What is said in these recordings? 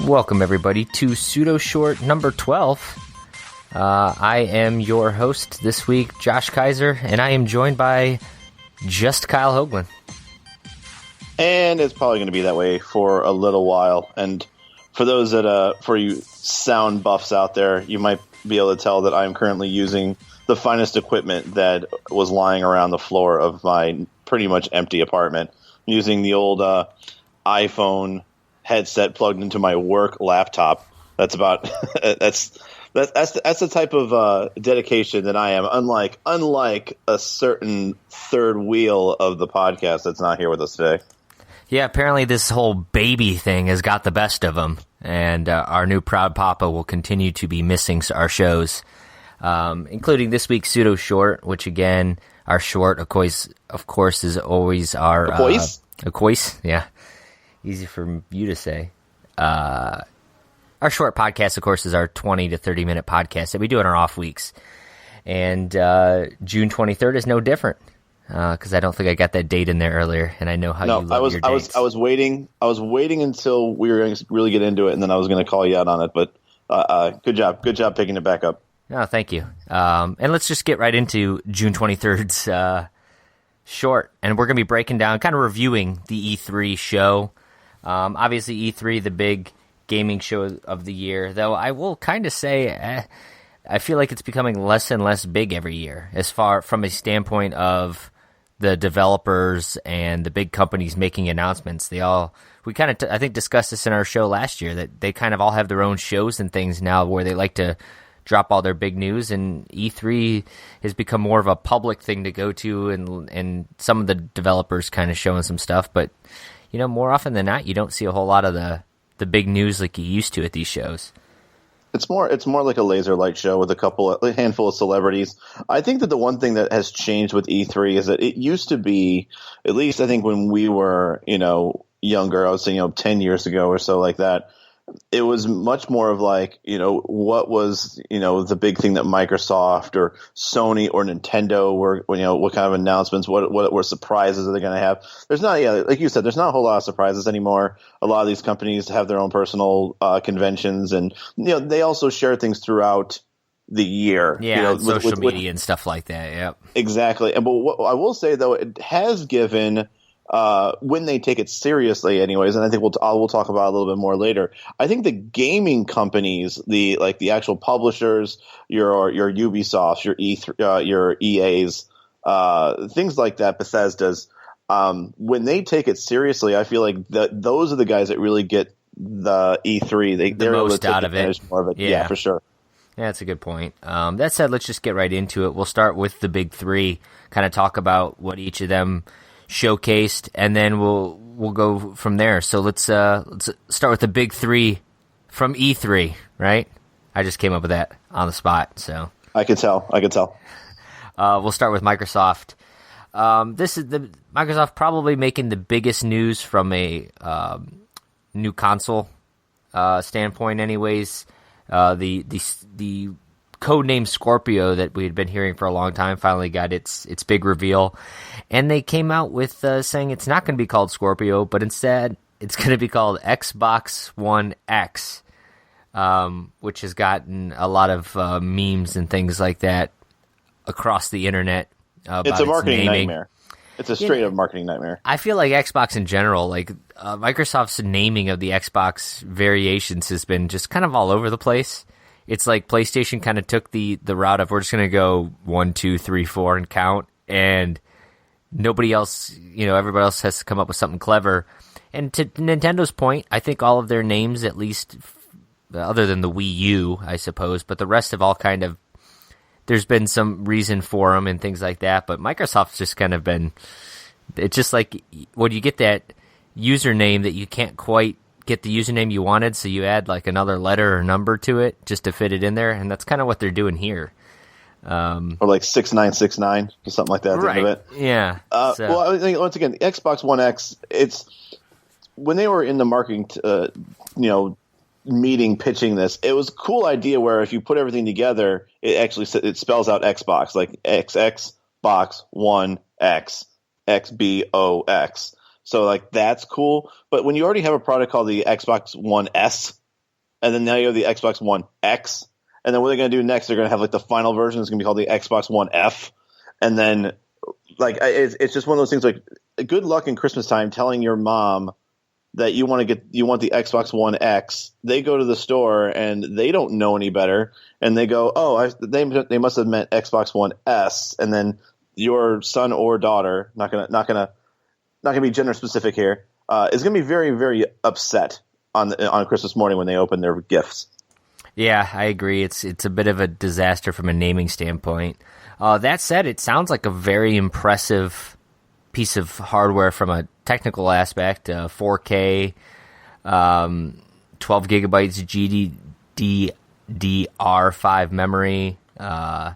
Welcome, everybody, to Pseudo Short number 12. I am your host this week, Josh Kiser, and I am joined by just Kyle Hoagland. And it's probably going to be that way for a little while. And for those that, for you sound buffs out there, you might be able to tell that I'm currently using the finest equipment that was lying around the floor of my pretty much empty apartment. I'm using the old iPhone headset plugged into my work laptop. That's about that's the type of dedication that I am. Unlike a certain third wheel of the podcast that's not here with us today. Yeah, apparently this whole baby thing has got the best of him, and our new proud papa will continue to be missing our shows, including this week's Pseudo Short, which again, our short, of course, is always our Acois, yeah. Easy for you to say. Our short podcast, of course, is our 20 to 30 minute podcast that we do in our off weeks. And June 23rd is no different, because I don't think I got that date in there earlier, and I know how you love your dates. I was waiting until we were going to really get into it, and then I was going to call you out on it. But good job picking it back up. Oh, thank you. And let's just get right into June 23rd's short, and we're going to be breaking down, kind of reviewing the E3 show. Obviously, E3, the big gaming show of the year, though I will kind of say I feel like it's becoming less and less big every year, as far from a standpoint of the developers and the big companies making announcements. We kind of, I think, discussed this in our show last year, that they kind of all have their own shows and things now where they like to drop all their big news, and E3 has become more of a public thing to go to, and some of the developers kind of showing some stuff, but more often than not, you don't see a whole lot of the big news like you used to at these shows. It's more like a laser light show with a handful of celebrities. I think that the one thing that has changed with E3 is that it used to be, at least I think when we were, younger, I would say, 10 years ago or so like that, it was much more of like, what was, the big thing that Microsoft or Sony or Nintendo were, what kind of announcements, what surprises are they going to have? There's not, like you said, there's not a whole lot of surprises anymore. A lot of these companies have their own personal conventions, and, they also share things throughout the year. Yeah, social media and stuff like that. Yep. Exactly. But what I will say, though, it has given, when they take it seriously anyways, and I think we'll talk about it a little bit more later, I think the gaming companies, the actual publishers, your Ubisofts, your EAs, things like that, Bethesda's, when they take it seriously, I feel like those are the guys that really get the E3. They're most out of it. More of it. Yeah, for sure. Yeah, that's a good point. That said, let's just get right into it. We'll start with the big three, kind of talk about what each of them showcased, and then we'll go from there. So let's start with the big three from E3, right? I just came up with that on the spot, so I could tell. We'll start with Microsoft. This is the Microsoft probably making the biggest news from a new console standpoint, anyways. The codename Scorpio that we had been hearing for a long time finally got its big reveal, and they came out with saying it's not going to be called Scorpio, but instead it's going to be called Xbox One X, which has gotten a lot of memes and things like that across the internet. It's a marketing nightmare. It's a straight up marketing nightmare. I feel like Xbox in general, like Microsoft's naming of the Xbox variations has been just kind of all over the place. It's like PlayStation kind of took the route of, we're just going to go 1, 2, 3, 4 and count, and nobody else, everybody else has to come up with something clever. And to Nintendo's point, I think all of their names, at least other than the Wii U, I suppose, but the rest have all kind of, there's been some reason for them and things like that, but Microsoft's just kind of been, it's just like when you get that username that you can't quite get the username you wanted, so you add like another letter or number to it just to fit it in there, and that's kind of what they're doing here. Or like 6969 or something like that. Right. Think of it. Yeah. Well, I think once again, the Xbox One X, it's when they were in the marketing, meeting pitching this, it was a cool idea where if you put everything together, it actually it spells out Xbox, like XX Box One X XBOX. So like that's cool. But when you already have a product called the Xbox One S, and then now you have the Xbox One X, and then what they're going to do next? They're going to have like the final version is going to be called the Xbox One F, and then like it's just one of those things. Like, good luck in Christmas time telling your mom that you want the Xbox One X. They go to the store and they don't know any better, and they go, "Oh, they must have meant Xbox One S." And then your son or daughter, not gonna be gender specific here, is gonna be very, very upset on Christmas morning when they open their gifts. Yeah, I agree. It's a bit of a disaster from a naming standpoint. That said, it sounds like a very impressive piece of hardware from a technical aspect. 4K, 12 gigabytes GDDR5 memory, a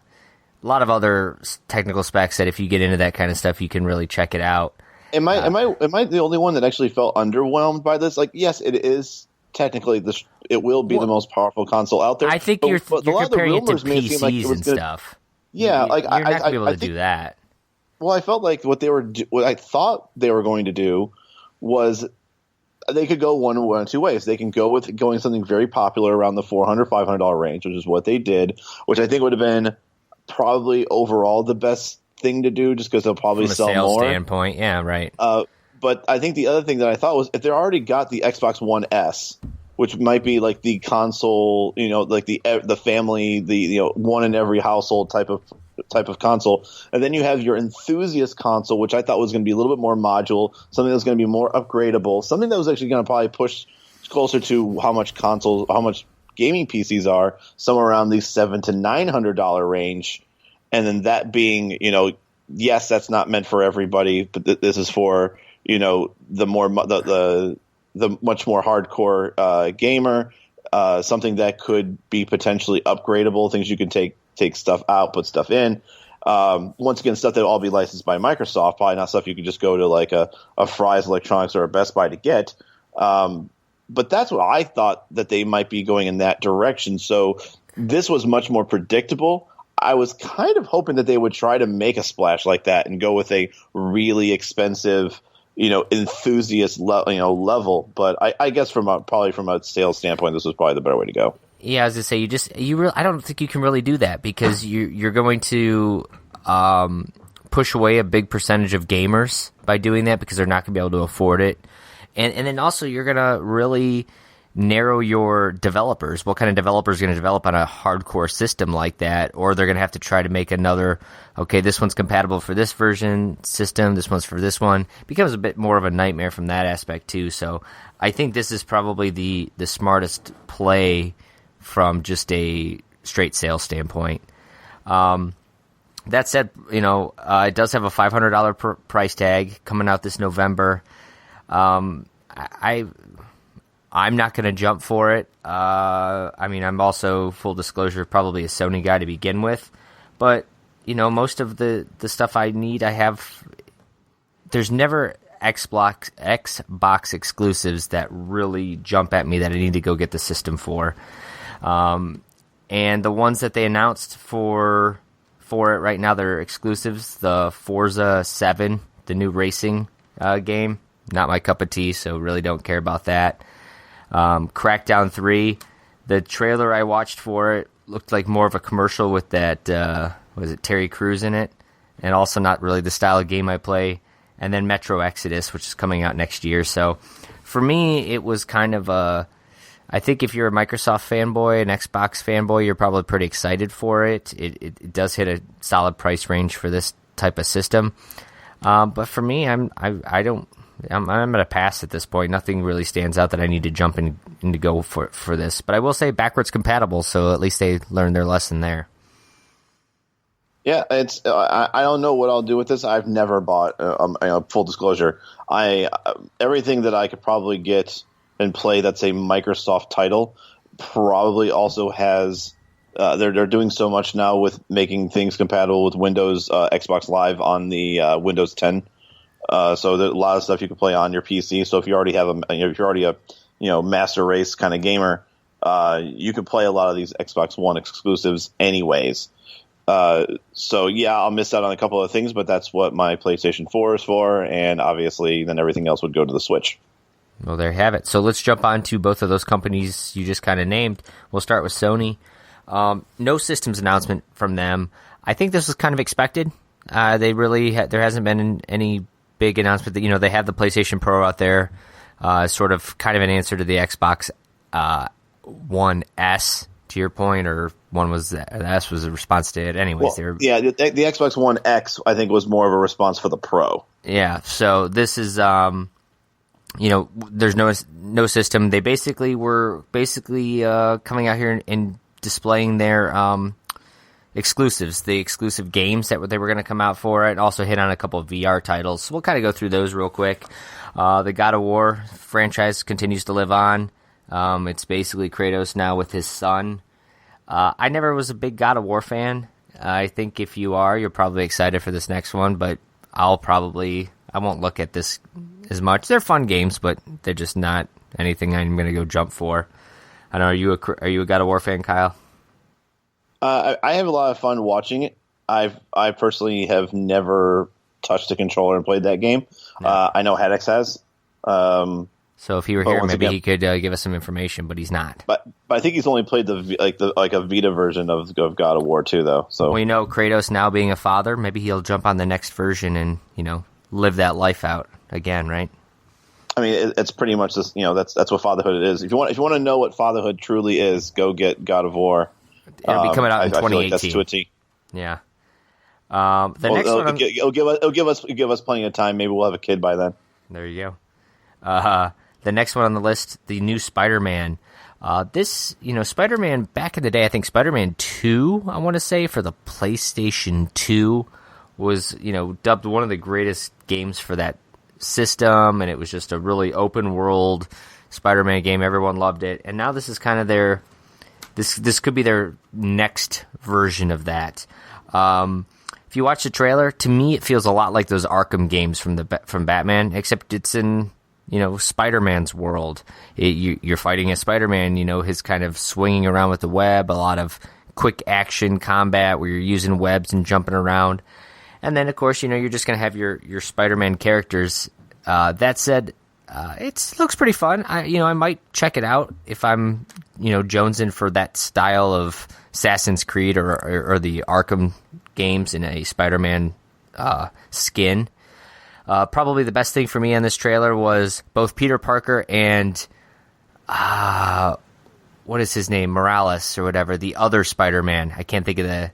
lot of other technical specs that if you get into that kind of stuff, you can really check it out. Am I the only one that actually felt underwhelmed by this? Like, yes, it is technically it will be the most powerful console out there. I think you're comparing it to PCs and stuff. Yeah, you're not going to be able to do that. Well, I felt like what I thought they were going to do was they could go one of two ways. They can go with going something very popular around the $400, $500 range, which is what they did, which I think would have been probably overall the best thing to do, just because they'll probably sell more. From a sales standpoint, yeah, right. But I think the other thing that I thought was if they already got the Xbox One S, which might be like the console, like the family, one in every household type of console, and then you have your enthusiast console, which I thought was going to be a little bit more modular, something that's going to be more upgradable, something that was actually going to probably push closer to how much gaming PCs are, somewhere around the $700 to $900 range, and then that being, yes, that's not meant for everybody, but this is for the much more hardcore gamer, something that could be potentially upgradable, things you can take stuff out, put stuff in. Once again, stuff that will all be licensed by Microsoft, probably not stuff you could just go to like a Fry's Electronics or a Best Buy to get. But that's what I thought, that they might be going in that direction. So this was much more predictable. I was kind of hoping that they would try to make a splash like that and go with a really expensive, enthusiast level. But I guess probably from a sales standpoint, this was probably the better way to go. Yeah, as I say, I don't think you can really do that, because you're going to push away a big percentage of gamers by doing that, because they're not going to be able to afford it, and then also you're going to really narrow your developers. What kind of developer is going to develop on a hardcore system like that? Or they're going to have to try to make another, okay, this one's compatible for this version system, this one's for this one. It becomes a bit more of a nightmare from that aspect too. So I think this is probably the smartest play from just a straight sales standpoint. That said, it does have a $500 price tag coming out this November. I'm not going to jump for it. I'm also, full disclosure, probably a Sony guy to begin with. But, most of the stuff I need, I have. There's never Xbox exclusives that really jump at me that I need to go get the system for. And the ones that they announced for it right now, they're exclusives. The Forza 7, the new racing game, not my cup of tea, so really don't care about that. Crackdown 3, the trailer I watched for it looked like more of a commercial with that, was it Terry Crews in it? And also not really the style of game I play. And then Metro Exodus, which is coming out next year. So for me, it was kind of I think if you're a Microsoft fanboy, an Xbox fanboy, you're probably pretty excited for it. It does hit a solid price range for this type of system. But for me, I'm at a pass at this point. Nothing really stands out that I need to jump in to go for this. But I will say backwards compatible, so at least they learned their lesson there. Yeah, it's. I don't know what I'll do with this. I've never bought. Full disclosure, everything that I could probably get and play that's a Microsoft title probably also has. They're doing so much now with making things compatible with Windows, Xbox Live on the Windows 10. So there's a lot of stuff you can play on your PC. So if you already have a master race kind of gamer, you can play a lot of these Xbox One exclusives anyways. So yeah, I'll miss out on a couple of things, but that's what my PlayStation 4 is for, and obviously then everything else would go to the Switch. Well, there you have it. So let's jump on to both of those companies you just kind of named. We'll start with Sony. No systems announcement from them. I think this was kind of expected. They really there hasn't been any big announcement that they have the PlayStation Pro out there, sort of kind of an answer to the Xbox One S. To your point, or the S was a response to it. Anyways, the Xbox One X I think was more of a response for the Pro. Yeah. So this is there's no system. They basically were coming out here and displaying their exclusives, the exclusive games that they were going to come out for it, and also hit on a couple of VR titles. So we'll kind of go through those real quick. The God of War franchise continues to live on. It's basically Kratos now with his son. I never was a big God of War fan. I think if you are, you're probably excited for this next one, but I won't look at this as much. They're fun games, but they're just not anything I'm going to go jump for. I don't know. Are you a God of War fan, Kyle? I have a lot of fun watching it. I personally have never touched a controller and played that game. No. I know Haddix has. So if he were here, maybe he could give us some information, but he's not. But I think he's only played a Vita version of God of War too, though. So we know Kratos now being a father, maybe he'll jump on the next version and live that life out again, right? I mean, it's pretty much this. That's what fatherhood is. If you want to know what fatherhood truly is, go get God of War. It'll be coming out in 2018. I feel like that's Twitchy. Yeah. Next one, it'll give us plenty of time. Maybe we'll have a kid by then. There you go. The next one on the list, the new Spider-Man. Spider-Man, back in the day, I think Spider-Man 2, I want to say, for the PlayStation 2, was, dubbed one of the greatest games for that system, and it was just a really open-world Spider-Man game. Everyone loved it. And now this is kind of this could be their next version of that. If you watch the trailer, to me, it feels a lot like those Arkham games from Batman, except it's in Spider-Man's world. You're fighting as Spider-Man, his kind of swinging around with the web, a lot of quick action combat where you're using webs and jumping around. And then, of course, you're just going to have your Spider-Man characters. That said, it looks pretty fun. I might check it out if I'm, jonesing for that style of Assassin's Creed or the Arkham games in a Spider-Man skin. Probably the best thing for me on this trailer was both Peter Parker and what is his name, Morales or whatever, the other Spider-Man. I can't think of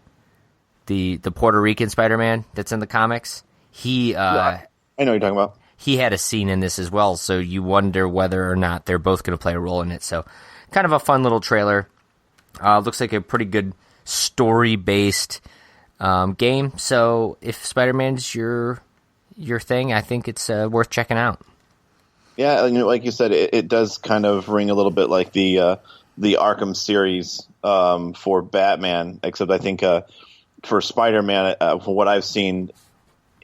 the Puerto Rican Spider-Man that's in the comics. I know what you're talking about. He had a scene in this as well, so you wonder whether or not they're both going to play a role in it. So kind of a fun little trailer. Looks like a pretty good story-based game. So if Spider-Man's your thing, I think it's worth checking out. Yeah, like you said, it does kind of ring a little bit like the Arkham series for Batman, except I think for Spider-Man, from what I've seen,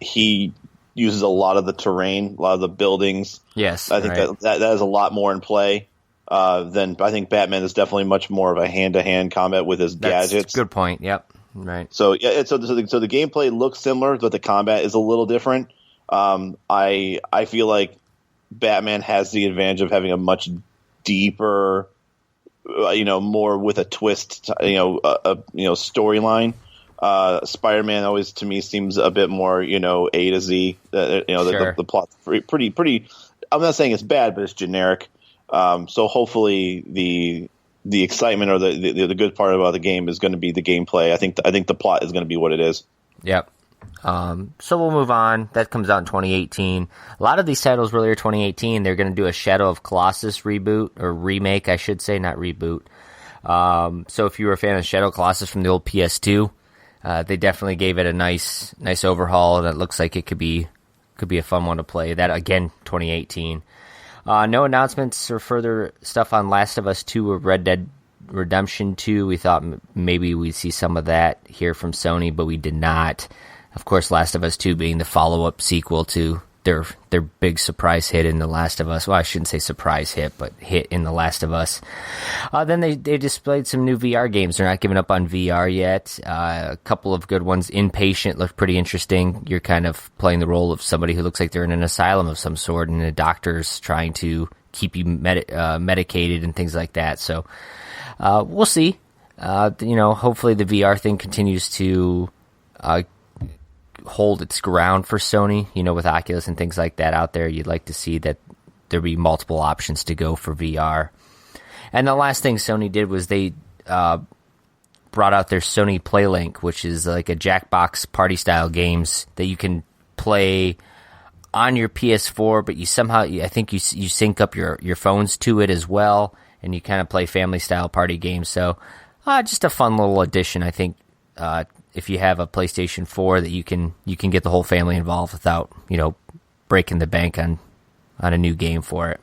he uses a lot of the terrain, a lot of the buildings. Yes, I think that is a lot more in play than I think Batman is definitely much more of a hand-to-hand combat with his gadgets. That's a good point. Yep, right. So yeah, so the gameplay looks similar, but the combat is a little different. I feel like Batman has the advantage of having a much deeper, more with a twist, storyline. Spider-Man always to me seems a bit more, A to Z. Sure. The plot's pretty. I'm not saying it's bad, but it's generic. So hopefully the excitement or the good part about the game is going to be the gameplay. I think the plot is going to be what it is. Yep. So we'll move on. That comes out in 2018. A lot of these titles really are 2018. They're going to do a Shadow of Colossus reboot, or remake, I should say, not reboot. So if you were a fan of Shadow of Colossus from the old PS2, they definitely gave it a nice overhaul, and it looks like it could be a fun one to play. That, again, 2018. No announcements or further stuff on Last of Us 2 or Red Dead Redemption 2. We thought maybe we'd see some of that here from Sony, but we did not. Of course, Last of Us 2 being the follow-up sequel to their big surprise hit in The Last of Us. Well, I shouldn't say surprise hit, but hit in The Last of Us. Then they displayed some new VR games. They're not giving up on VR yet. A couple of good ones. Inpatient looked pretty interesting. You're kind of playing the role of somebody who looks like they're in an asylum of some sort, and the doctor's trying to keep you medicated and things like that. So we'll see. Hopefully the VR thing continues to hold its ground for Sony. With Oculus and things like that out there, you'd like to see that there be multiple options to go for VR. And the last thing Sony did was they brought out their Sony PlayLink, which is like a Jackbox party-style games that you can play on your PS4, but you somehow, I think you sync up your phones to it as well, and you kind of play family-style party games. So just a fun little addition, I think, if you have a PlayStation 4, that you can get the whole family involved without, breaking the bank on a new game for it.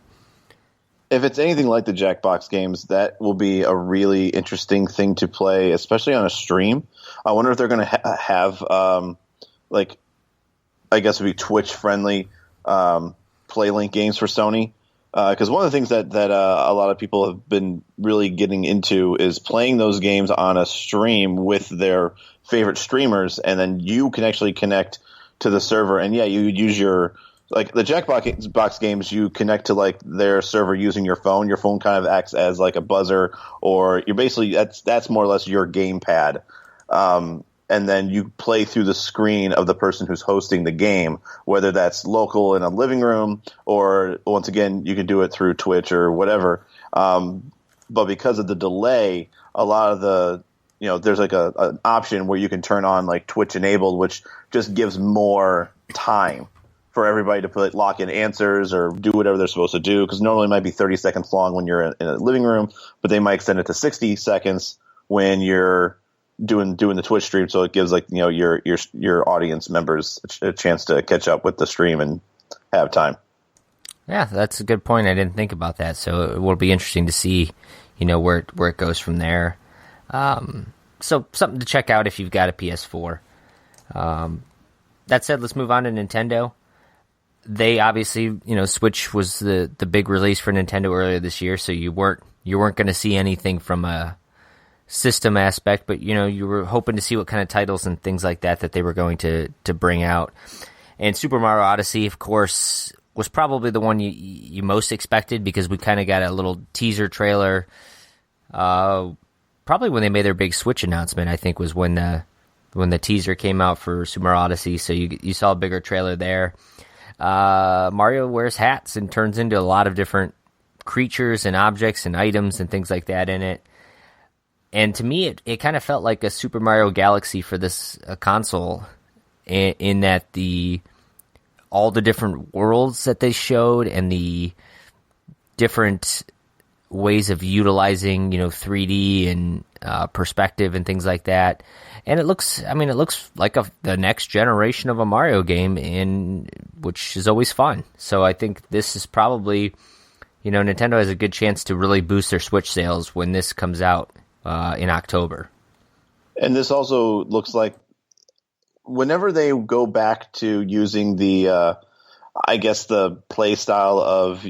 If it's anything like the Jackbox games, that will be a really interesting thing to play, especially on a stream. I wonder if they're going to have, I guess it would be Twitch-friendly PlayLink games for Sony. Because one of the things that a lot of people have been really getting into is playing those games on a stream with their favorite streamers, and then you can actually connect to the server. And, yeah, you use your – like the Jackbox games, you connect to like their server using your phone. Your phone kind of acts as like a buzzer, or you're basically that's more or less your gamepad. And then you play through the screen of the person who's hosting the game, whether that's local in a living room, or once again you can do it through Twitch or whatever. But because of the delay, a lot of the there's like an option where you can turn on like Twitch enabled, which just gives more time for everybody to lock in answers or do whatever they're supposed to do, because normally it might be 30 seconds long when you're in a living room, but they might extend it to 60 seconds when you're doing the Twitch stream, so it gives like your audience members a chance to catch up with the stream and have time. Yeah, that's a good point. I didn't think about that, so it will be interesting to see where it goes from there. So something to check out if you've got a PS4. That said, let's move on to Nintendo. They obviously, Switch was the big release for Nintendo earlier this year, so you weren't going to see anything from a system aspect, but you were hoping to see what kind of titles and things like that they were going to bring out. And Super Mario Odyssey, of course, was probably the one you most expected, because we kind of got a little teaser trailer. Probably when they made their big Switch announcement, I think was when the teaser came out for Super Mario Odyssey. So you saw a bigger trailer there. Mario wears hats and turns into a lot of different creatures and objects and items and things like that in it. And to me, it kind of felt like a Super Mario Galaxy for this console, in that all the different worlds that they showed and the different ways of utilizing 3D and perspective and things like that. And it looks like the next generation of a Mario game, which is always fun. So I think this is probably, Nintendo has a good chance to really boost their Switch sales when this comes out in October. And this also looks like whenever they go back to using the play style of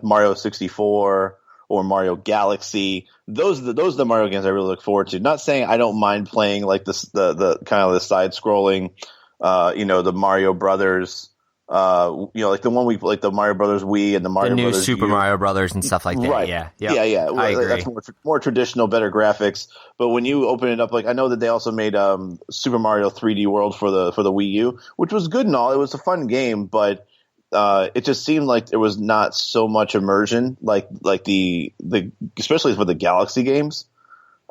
Mario 64 or Mario Galaxy, those are the Mario games I really look forward to. Not saying I don't mind playing like the kind of the side scrolling, the Mario Brothers, like the one like the Mario Brothers Wii and the Mario new Brothers Super Mario Brothers and stuff like that. Right. Yeah. I agree. That's more traditional, better graphics. But when you open it up, like I know that they also made Super Mario 3D World for the Wii U, which was good and all. It was a fun game, but it just seemed like there was not so much immersion, like the especially for the Galaxy games,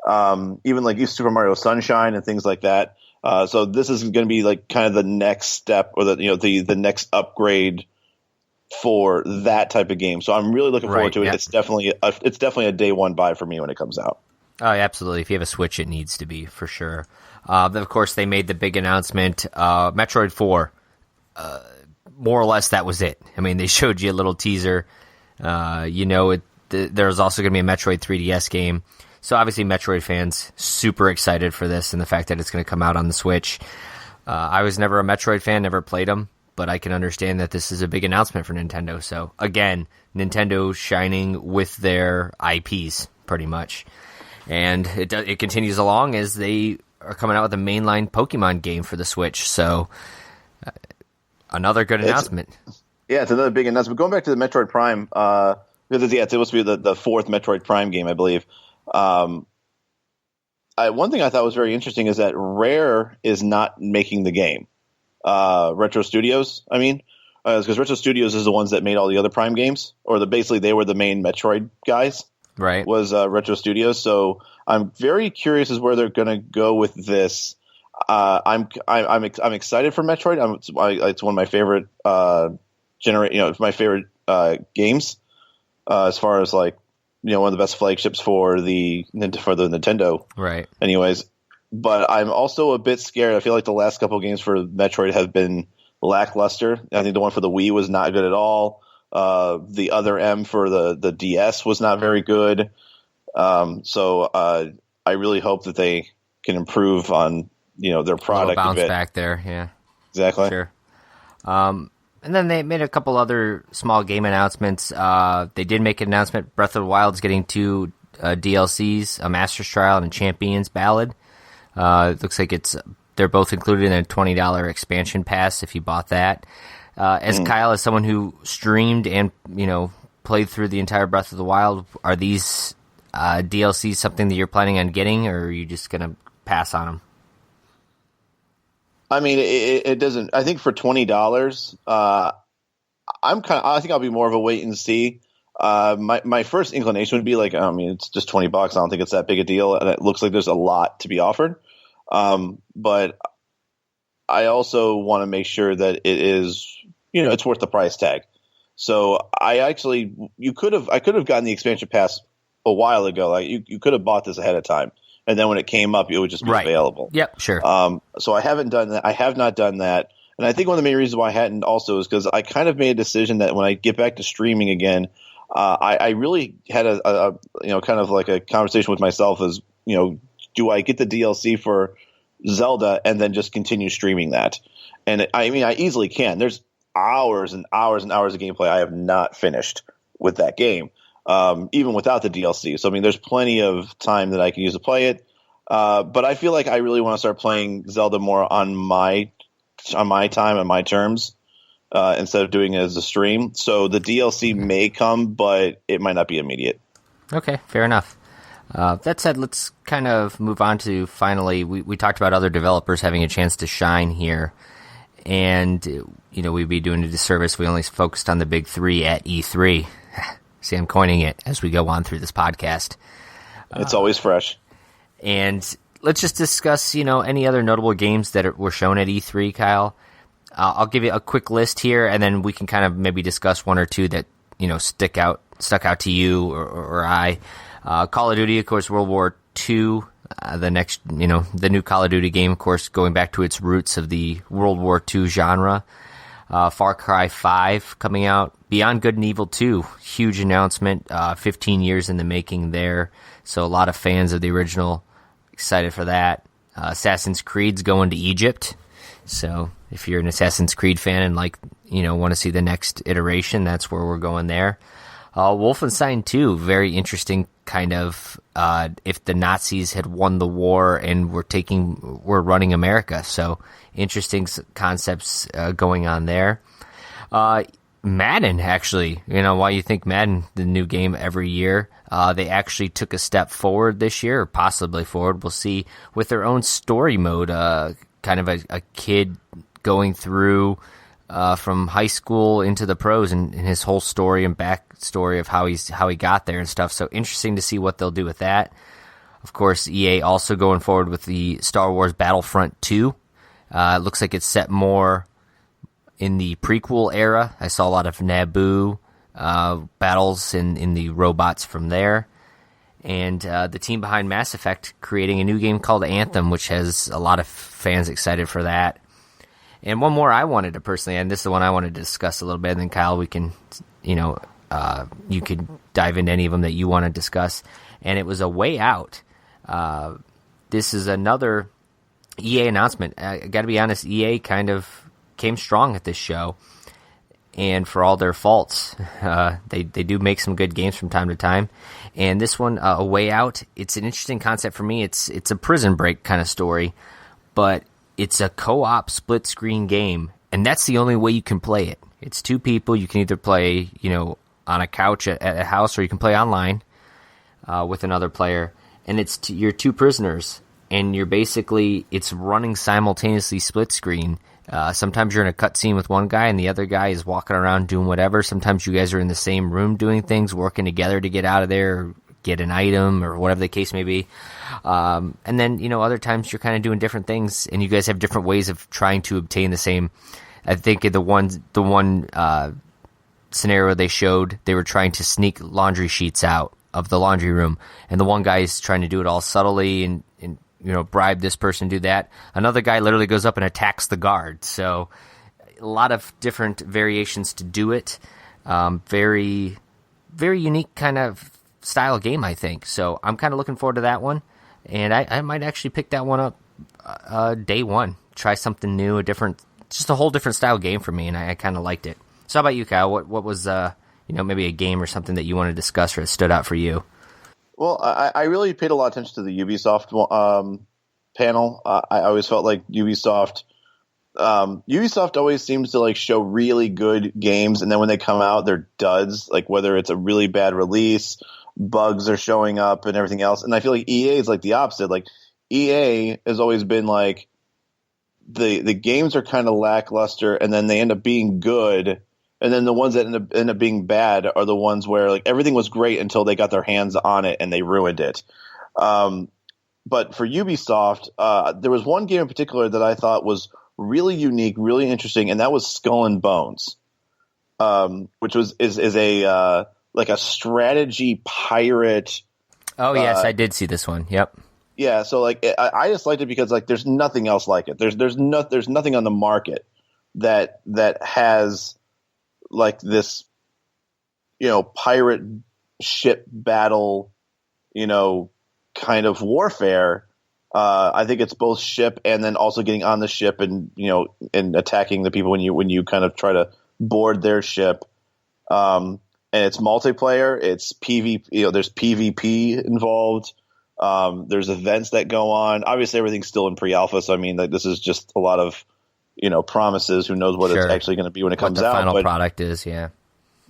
even like Super Mario Sunshine and things like that. So this is going to be like kind of the next step, or the next upgrade for that type of game. So I'm really looking forward to it. Yep. It's definitely a day one buy for me when it comes out. Oh, absolutely. If you have a Switch, it needs to be for sure. Then of course they made the big announcement, Metroid 4. More or less, that was it. I mean, they showed you a little teaser. There's also going to be a Metroid 3DS game. So obviously, Metroid fans super excited for this, and the fact that it's going to come out on the Switch. I was never a Metroid fan, never played them, but I can understand that this is a big announcement for Nintendo. So again, Nintendo shining with their IPs, pretty much. And it continues along as they are coming out with a mainline Pokemon game for the Switch. So another good announcement. Yeah, it's another big announcement. Going back to the Metroid Prime, because it's supposed to be the fourth Metroid Prime game, I believe. One thing I thought was very interesting is that Rare is not making the game. Retro Studios, I mean, because Retro Studios is the ones that made all the other Prime games, or basically they were the main Metroid guys. Right. Was Retro Studios. So I'm very curious as where they're going to go with this. I'm excited for Metroid. It's one of my favorite it's my favorite games as far as like one of the best flagships for the Nintendo. Right. Anyways, but I'm also a bit scared. I feel like the last couple of games for Metroid have been lackluster. I think the one for the Wii was not good at all. The other M for the DS was not very good. So I really hope that they can improve on their product a bit. Bounce back there, yeah. Exactly. Sure. And then they made a couple other small game announcements. They did make an announcement. Breath of the Wild's getting 2 DLCs, a Master's Trial and a Champions Ballad. It looks like they're both included in a $20 expansion pass if you bought that. As Kyle, as someone who streamed and played through the entire Breath of the Wild, are these DLCs something that you're planning on getting, or are you just going to pass on them? I mean, it doesn't. I think for $20, I think I'll be more of a wait and see. My first inclination would be like, it's just $20. I don't think it's that big a deal, and it looks like there's a lot to be offered. But I also want to make sure that it is, it's worth the price tag. So I could have gotten the expansion pass a while ago. Like you could have bought this ahead of time. And then when it came up, it would just be available. Yep, sure. So I haven't done that. I have not done that. And I think one of the main reasons why I hadn't also is because I kind of made a decision that when I get back to streaming again, I really had a kind of like a conversation with myself as, do I get the DLC for Zelda and then just continue streaming that? And I easily can. There's hours and hours and hours of gameplay I have not finished with that game. Even without the DLC. So, there's plenty of time that I can use to play it. But I feel like I really want to start playing Zelda more on my time and my terms, instead of doing it as a stream. So the DLC may come, but it might not be immediate. Okay, fair enough. That said, let's kind of move on to finally, we talked about other developers having a chance to shine here. And, we'd be doing a disservice. We only focused on the big 3 at E3. See, I'm coining it as we go on through this podcast. It's always fresh. And let's just discuss, any other notable games that were shown at E3, Kyle. I'll give you a quick list here, and then we can kind of maybe discuss one or two that, stuck out to you or I. Call of Duty, of course, World War II, the next, the new Call of Duty game, of course, going back to its roots of the World War II genre. Far Cry 5 coming out. Beyond Good and Evil 2, huge announcement, 15 years in the making there, so a lot of fans of the original excited for that. Assassin's Creed's going to Egypt, so if you're an Assassin's Creed fan and want to see the next iteration, that's where we're going there. Wolfenstein 2, very interesting kind of, if the Nazis had won the war and were running America, so interesting concepts going on there. Madden, actually, why you think Madden, the new game every year, they actually took a step forward this year, or possibly forward, we'll see, with their own story mode, kind of a kid going through from high school into the pros and his whole story and backstory of how he got there and stuff, so interesting to see what they'll do with that. Of course, EA also going forward with the Star Wars Battlefront 2. It looks like it's set more in the prequel era. I saw a lot of Naboo battles in the robots from there. And the team behind Mass Effect creating a new game called Anthem, which has a lot of fans excited for that. And one more I wanted to personally, and this is the one I wanted to discuss a little bit, and then Kyle, we can, you could dive into any of them that you want to discuss. And it was A Way Out. This is another EA announcement. I got to be honest, EA kind of came strong at this show, and for all their faults, they do make some good games from time to time. And this one, A Way Out, it's an interesting concept for me. It's a prison break kind of story, but it's a co-op split-screen game, and that's the only way you can play it. It's two people. You can either play, on a couch at a house, or you can play online with another player. And you're two prisoners, and it's running simultaneously split screen. Sometimes you're in a cutscene with one guy, and the other guy is walking around doing whatever. Sometimes you guys are in the same room doing things, working together to get out of there, or get an item, or whatever the case may be. And then, other times you're kind of doing different things, and you guys have different ways of trying to obtain the same. I think the one scenario they showed, they were trying to sneak laundry sheets out of the laundry room, and the one guy is trying to do it all subtly and bribe this person, do that. Another guy literally goes up and attacks the guard. So a lot of different variations to do it. Very, very unique kind of style game, I think. So I'm kind of looking forward to that one, and I might actually pick that one up day one. Try something new, just a whole different style game for me, and I kind of liked it. So how about you, Kyle? What was maybe a game or something that you want to discuss or that stood out for you? Well, I really paid a lot of attention to the Ubisoft panel. I always felt like Ubisoft always seems to show really good games, and then when they come out, they're duds. Like whether it's a really bad release, bugs are showing up, and everything else. And I feel like EA is like the opposite. Like EA has always been like the games are kind of lackluster, and then they end up being good. And then the ones that end up being bad are the ones where everything was great until they got their hands on it and they ruined it. But for Ubisoft, there was one game in particular that I thought was really unique, really interesting, and that was Skull and Bones, which is a strategy pirate. Oh yes, I did see this one. Yep. Yeah, so I just liked it because there's nothing else like it. There's nothing on the market that has this, pirate ship battle, kind of warfare. I think it's both ship and then also getting on the ship and, and attacking the people when you kind of try to board their ship. And it's multiplayer. It's PvP. There's PvP involved. There's events that go on. Obviously, everything's still in pre-alpha, so I mean, this is just a lot of promises. Who knows what it's actually going to be when it comes out? What the final product is, yeah.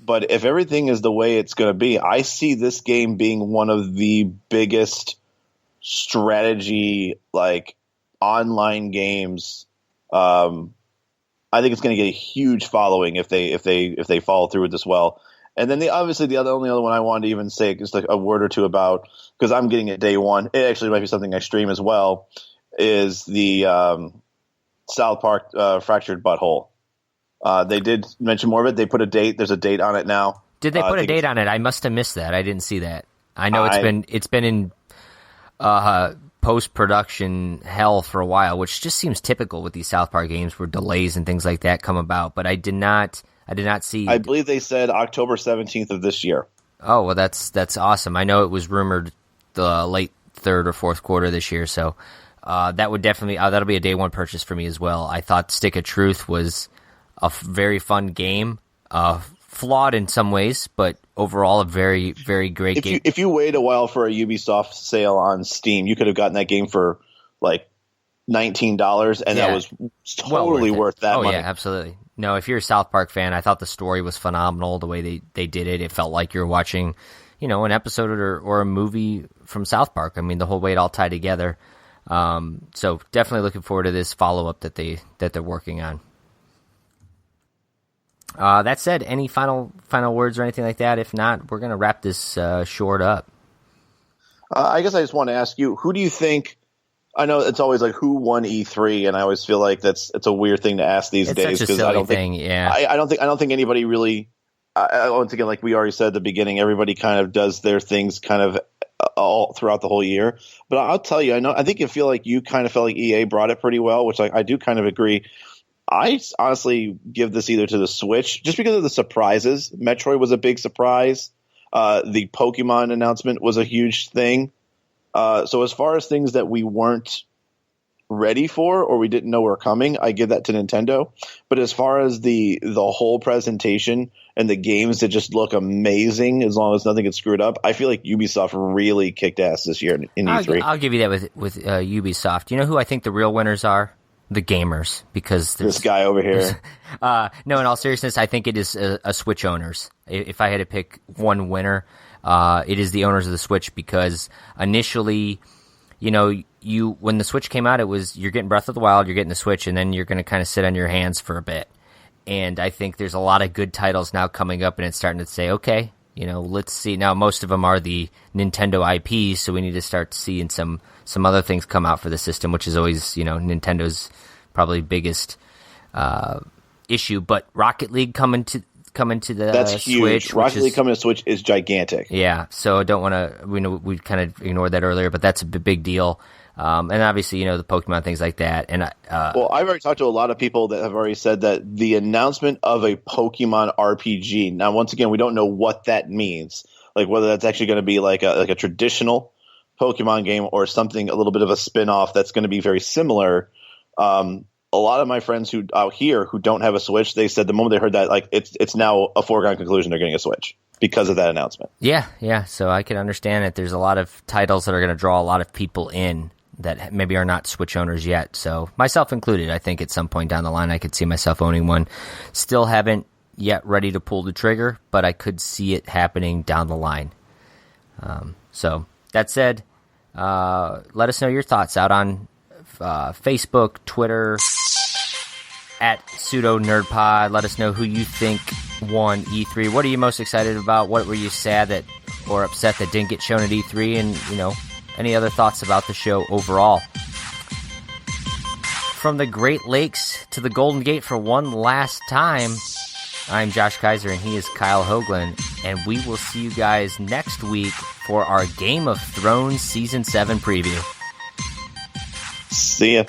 But if everything is the way it's going to be, I see this game being one of the biggest strategy online games. I think it's going to get a huge following if they follow through with this well. And then the only other one I wanted to even say just a word or two about, because I'm getting it day one. It actually might be something I stream as well. Is the South Park Fractured Butthole. They did mention more of it. They put a date. There's a date on it now. Did they put a date on it? I must have missed that. I didn't see that. I know it's been in post-production hell for a while, which just seems typical with these South Park games where delays and things like that come about. But I did not see. I believe they said October 17th of this year. Oh, well, that's awesome. I know it was rumored the late third or fourth quarter this year, so that would definitely that'll be a day one purchase for me as well. I thought Stick of Truth was a very fun game, flawed in some ways, but overall a very, very great game. If you wait a while for a Ubisoft sale on Steam, you could have gotten that game for $19, and that was totally worth that money. Oh yeah, absolutely. No, if you're a South Park fan, I thought the story was phenomenal. The way they did it, it felt like you're watching, an episode or a movie from South Park. I mean, the whole way it all tied together. So definitely looking forward to this follow up that they're working on. That said, any final words or anything like that? If not, we're gonna wrap this short up. I guess I just want to ask you, who do you think? I know it's always who won E3, and I always feel like it's a weird thing to ask these days because I don't think I don't think anybody really. Once again, like we already said at the beginning, everybody kind of does their things kind of all throughout the whole year. But I'll tell you, I think you feel like you kind of felt like EA brought it pretty well, which I do kind of agree. I honestly give this either to the Switch just because of the surprises. Metroid was a big surprise. The Pokemon announcement was a huge thing. So as far as things that we weren't ready for or we didn't know were coming, I give that to Nintendo. But as far as the whole presentation and the games that just look amazing as long as nothing gets screwed up, I feel like Ubisoft really kicked ass this year in E3. I'll give you that with Ubisoft. You know who I think the real winners are? the gamers, because this guy over here. No, in all seriousness, I think it is a Switch owners. If I had to pick one winner, it is the owners of the Switch, because initially, when the Switch came out, it was you're getting Breath of the Wild, you're getting the Switch, and then you're going to kind of sit on your hands for a bit. And I think there's a lot of good titles now coming up, and it's starting to say, okay, let's see. Now, most of them are the Nintendo IPs, so we need to start seeing some other things come out for the system, which is always, Nintendo's probably biggest issue. But Rocket League coming to the That's huge. Switch. Rocket League coming to Switch is gigantic. Yeah, so I don't want to. We kind of ignored that earlier, but that's a big deal. And obviously, the Pokemon, things like that. And well, I've already talked to a lot of people that have already said that the announcement of a Pokemon RPG. Now, once again, we don't know what that means. Like whether that's actually going to be like a traditional Pokemon game or something a little bit of a spin-off that's going to be very similar. A lot of my friends who out here who don't have a Switch, they said the moment they heard that, like it's now a foregone conclusion they're getting a Switch because of that announcement. Yeah. So I can understand it. There's a lot of titles that are going to draw a lot of people in that maybe are not Switch owners yet. So myself included, I think at some point down the line I could see myself owning one. Still haven't yet ready to pull the trigger, but I could see it happening down the line. So that said, let us know your thoughts out on Facebook, Twitter, at Pseudo Nerd Pod. Let us know who you think won E3. What are you most excited about? What were you sad that or upset that didn't get shown at E3? And, any other thoughts about the show overall? From the Great Lakes to the Golden Gate for one last time, I'm Josh Kiser and he is Kyle Hoagland, and we will see you guys next week for our Game of Thrones Season 7 preview. See ya.